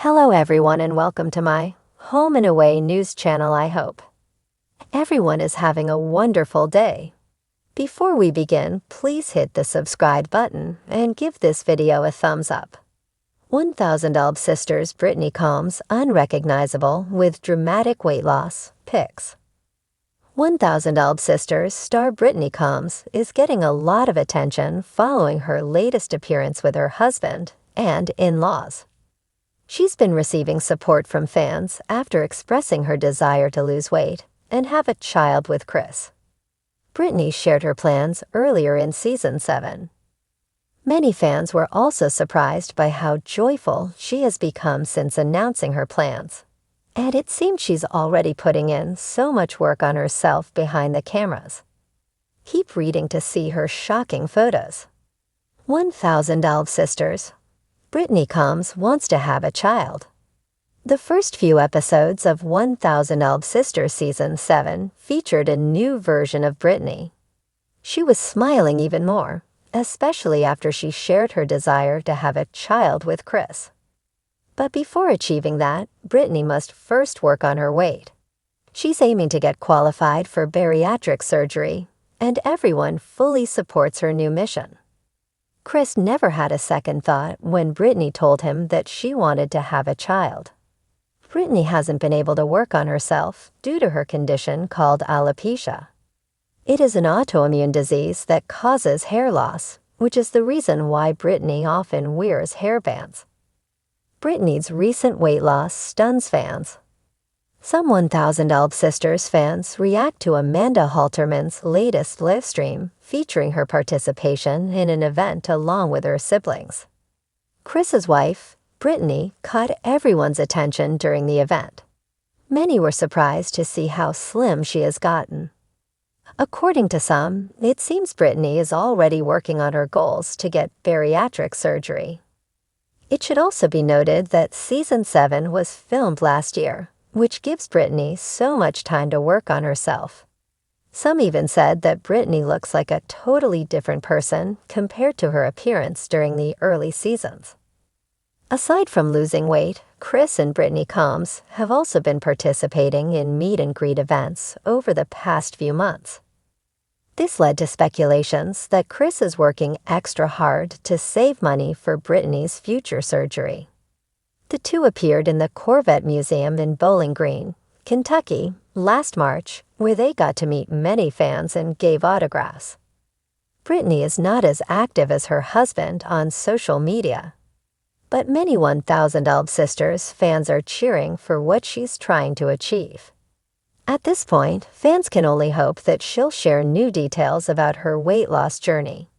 Hello everyone and welcome to my Home and Away news channel. I hope everyone is having a wonderful day. Before we begin, please hit the subscribe button and give this video a thumbs up. 1000 Elb Sisters Brittany Combs unrecognizable with dramatic weight loss pics. 1000 Elb Sisters star Brittany Combs is getting a lot of attention following her latest appearance with her husband and in-laws. She's been receiving support from fans after expressing her desire to lose weight and have a child with Chris. Brittany shared her plans earlier in Season 7. Many fans were also surprised by how joyful she has become since announcing her plans, and it seems she's already putting in so much work on herself behind the cameras. Keep reading to see her shocking photos. 1000 Elb Sisters. Brittany Combs wants to have a child. The first few episodes of 1000 Elb Sisters Season 7 featured a new version of Brittany. She was smiling even more, especially after she shared her desire to have a child with Chris. But before achieving that, Brittany must first work on her weight. She's aiming to get qualified for bariatric surgery, and everyone fully supports her new mission. Chris never had a second thought when Brittany told him that she wanted to have a child. Brittany hasn't been able to work on herself due to her condition called alopecia. It is an autoimmune disease that causes hair loss, which is the reason why Brittany often wears hairbands. Brittany's recent weight loss stuns fans. Some 1000 Elb Sisters fans react to Amanda Halterman's latest livestream featuring her participation in an event along with her siblings. Chris's wife, Brittany, caught everyone's attention during the event. Many were surprised to see how slim she has gotten. According to some, it seems Brittany is already working on her goals to get bariatric surgery. It should also be noted that Season 7 was filmed last year, which gives Brittany so much time to work on herself. Some even said that Brittany looks like a totally different person compared to her appearance during the early seasons. Aside from losing weight, Chris and Brittany Combs have also been participating in meet and greet events over the past few months. This led to speculations that Chris is working extra hard to save money for Brittany's future surgery. The two appeared in the Corvette Museum in Bowling Green, Kentucky, last March, where they got to meet many fans and gave autographs. Brittany is not as active as her husband on social media, but many 1000 Elb Sisters fans are cheering for what she's trying to achieve. At this point, fans can only hope that she'll share new details about her weight loss journey.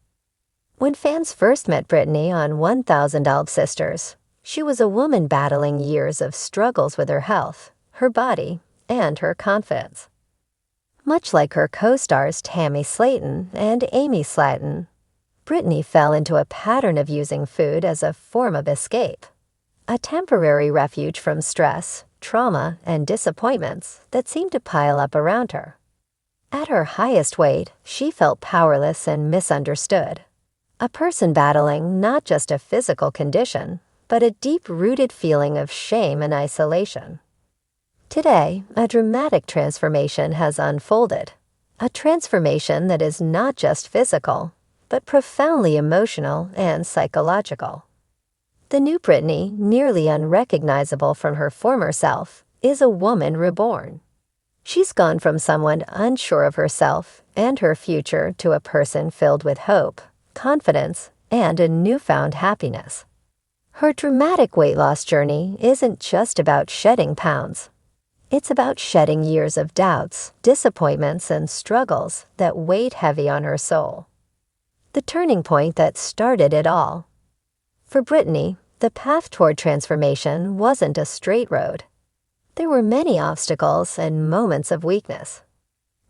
When fans first met Brittany on 1000 Elb Sisters, she was a woman battling years of struggles with her health, her body, and her confidence. Much like her co-stars Tammy Slaton and Amy Slaton, Brittany fell into a pattern of using food as a form of escape, a temporary refuge from stress, trauma, and disappointments that seemed to pile up around her. At her highest weight, she felt powerless and misunderstood, a person battling not just a physical condition, but a deep-rooted feeling of shame and isolation. Today, a dramatic transformation has unfolded, a transformation that is not just physical, but profoundly emotional and psychological. The new Brittany, nearly unrecognizable from her former self, is a woman reborn. She's gone from someone unsure of herself and her future to a person filled with hope, confidence, and a newfound happiness. Her dramatic weight loss journey isn't just about shedding pounds. It's about shedding years of doubts, disappointments, and struggles that weighed heavy on her soul. The turning point that started it all. For Brittany, the path toward transformation wasn't a straight road. There were many obstacles and moments of weakness.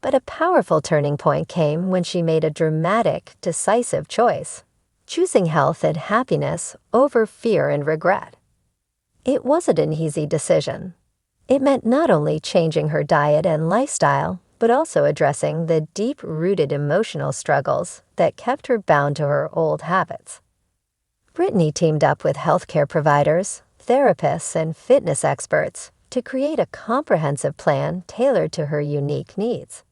But a powerful turning point came when she made a dramatic, decisive choice, choosing health and happiness over fear and regret. It wasn't an easy decision. It meant not only changing her diet and lifestyle, but also addressing the deep-rooted emotional struggles that kept her bound to her old habits. Brittany teamed up with healthcare providers, therapists, and fitness experts to create a comprehensive plan tailored to her unique needs.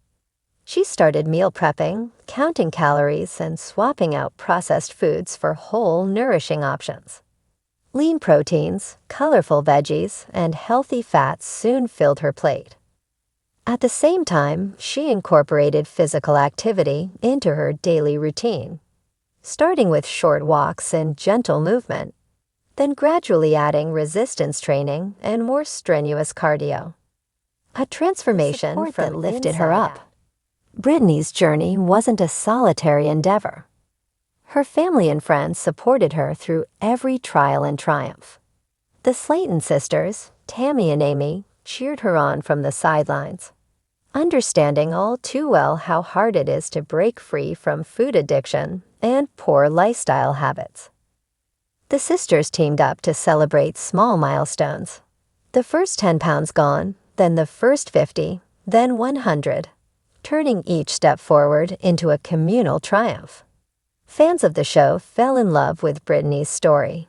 She started meal prepping, counting calories, and swapping out processed foods for whole, nourishing options. Lean proteins, colorful veggies, and healthy fats soon filled her plate. At the same time, she incorporated physical activity into her daily routine, starting with short walks and gentle movement, then gradually adding resistance training and more strenuous cardio. A transformation that lifted her up. Brittany's journey wasn't a solitary endeavor. Her family and friends supported her through every trial and triumph. The Slayton sisters, Tammy and Amy, cheered her on from the sidelines, understanding all too well how hard it is to break free from food addiction and poor lifestyle habits. The sisters teamed up to celebrate small milestones. The first 10 pounds gone, then the first 50, then 100, turning each step forward into a communal triumph. Fans of the show fell in love with Brittany's story.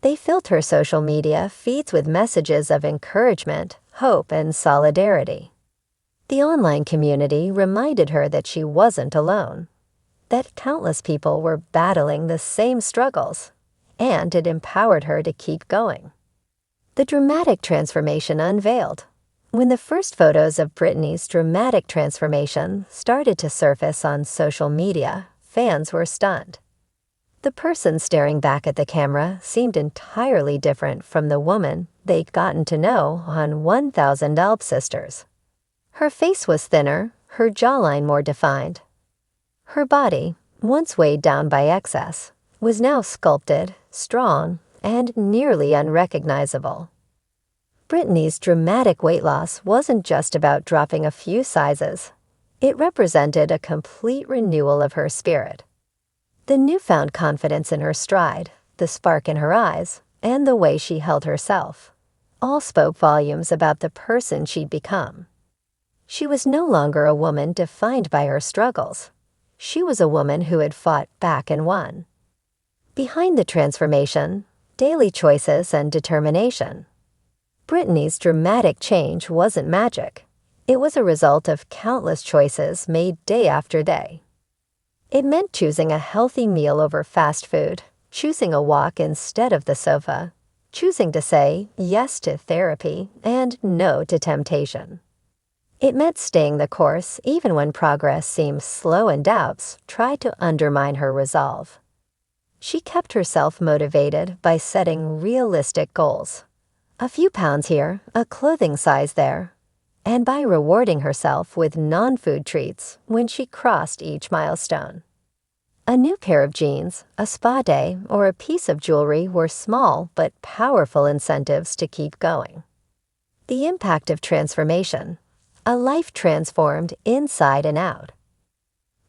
They filled her social media feeds with messages of encouragement, hope, and solidarity. The online community reminded her that she wasn't alone, that countless people were battling the same struggles, and it empowered her to keep going. The dramatic transformation unveiled. When the first photos of Brittany's dramatic transformation started to surface on social media, fans were stunned. The person staring back at the camera seemed entirely different from the woman they'd gotten to know on 1000 Alb Sisters. Her face was thinner, her jawline more defined. Her body, once weighed down by excess, was now sculpted, strong, and nearly unrecognizable. Brittany's dramatic weight loss wasn't just about dropping a few sizes. It represented a complete renewal of her spirit. The newfound confidence in her stride, the spark in her eyes, and the way she held herself, all spoke volumes about the person she'd become. She was no longer a woman defined by her struggles. She was a woman who had fought back and won. Behind the transformation, daily choices and determination. Brittany's dramatic change wasn't magic. It was a result of countless choices made day after day. It meant choosing a healthy meal over fast food, choosing a walk instead of the sofa, choosing to say yes to therapy and no to temptation. It meant staying the course even when progress seemed slow and doubts tried to undermine her resolve. She kept herself motivated by setting realistic goals. A few pounds here, a clothing size there, and by rewarding herself with non-food treats when she crossed each milestone. A new pair of jeans, a spa day, or a piece of jewelry were small but powerful incentives to keep going. The impact of transformation, a life transformed inside and out.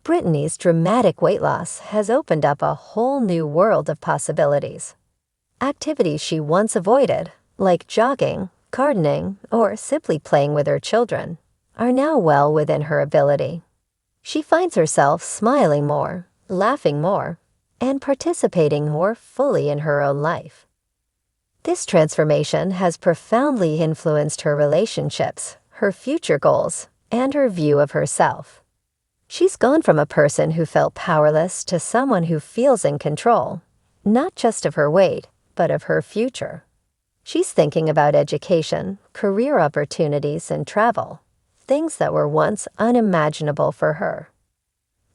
Brittany's dramatic weight loss has opened up a whole new world of possibilities. Activities she once avoided, like jogging, gardening, or simply playing with her children, are now well within her ability. She finds herself smiling more, laughing more, and participating more fully in her own life. This transformation has profoundly influenced her relationships, her future goals, and her view of herself. She's gone from a person who felt powerless to someone who feels in control, not just of her weight, but of her future. She's thinking about education, career opportunities, and travel, things that were once unimaginable for her.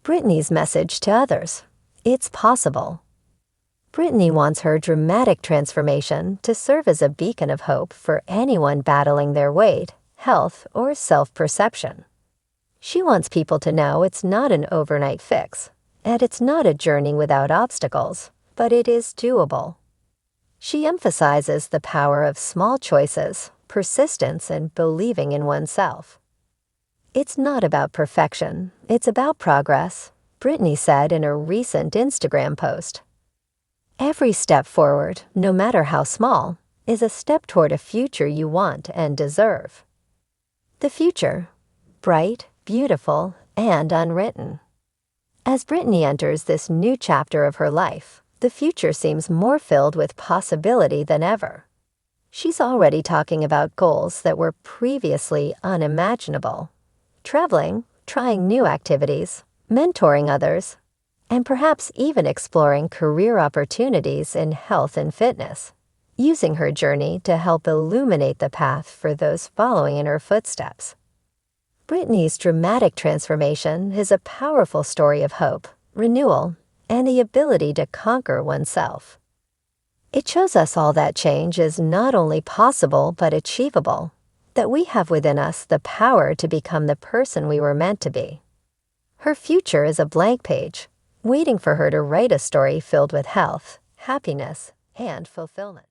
Brittany's message to others: it's possible. Brittany wants her dramatic transformation to serve as a beacon of hope for anyone battling their weight, health, or self-perception. She wants people to know it's not an overnight fix, and it's not a journey without obstacles, but it is doable. She emphasizes the power of small choices, persistence, and believing in oneself. It's not about perfection, it's about progress, Brittany said in a recent Instagram post. Every step forward, no matter how small, is a step toward a future you want and deserve. The future, bright, beautiful, and unwritten. As Brittany enters this new chapter of her life, the future seems more filled with possibility than ever. She's already talking about goals that were previously unimaginable. Traveling, trying new activities, mentoring others, and perhaps even exploring career opportunities in health and fitness, using her journey to help illuminate the path for those following in her footsteps. Brittany's dramatic transformation is a powerful story of hope, renewal, and the ability to conquer oneself. It shows us all that change is not only possible but achievable, that we have within us the power to become the person we were meant to be. Her future is a blank page, waiting for her to write a story filled with health, happiness, and fulfillment.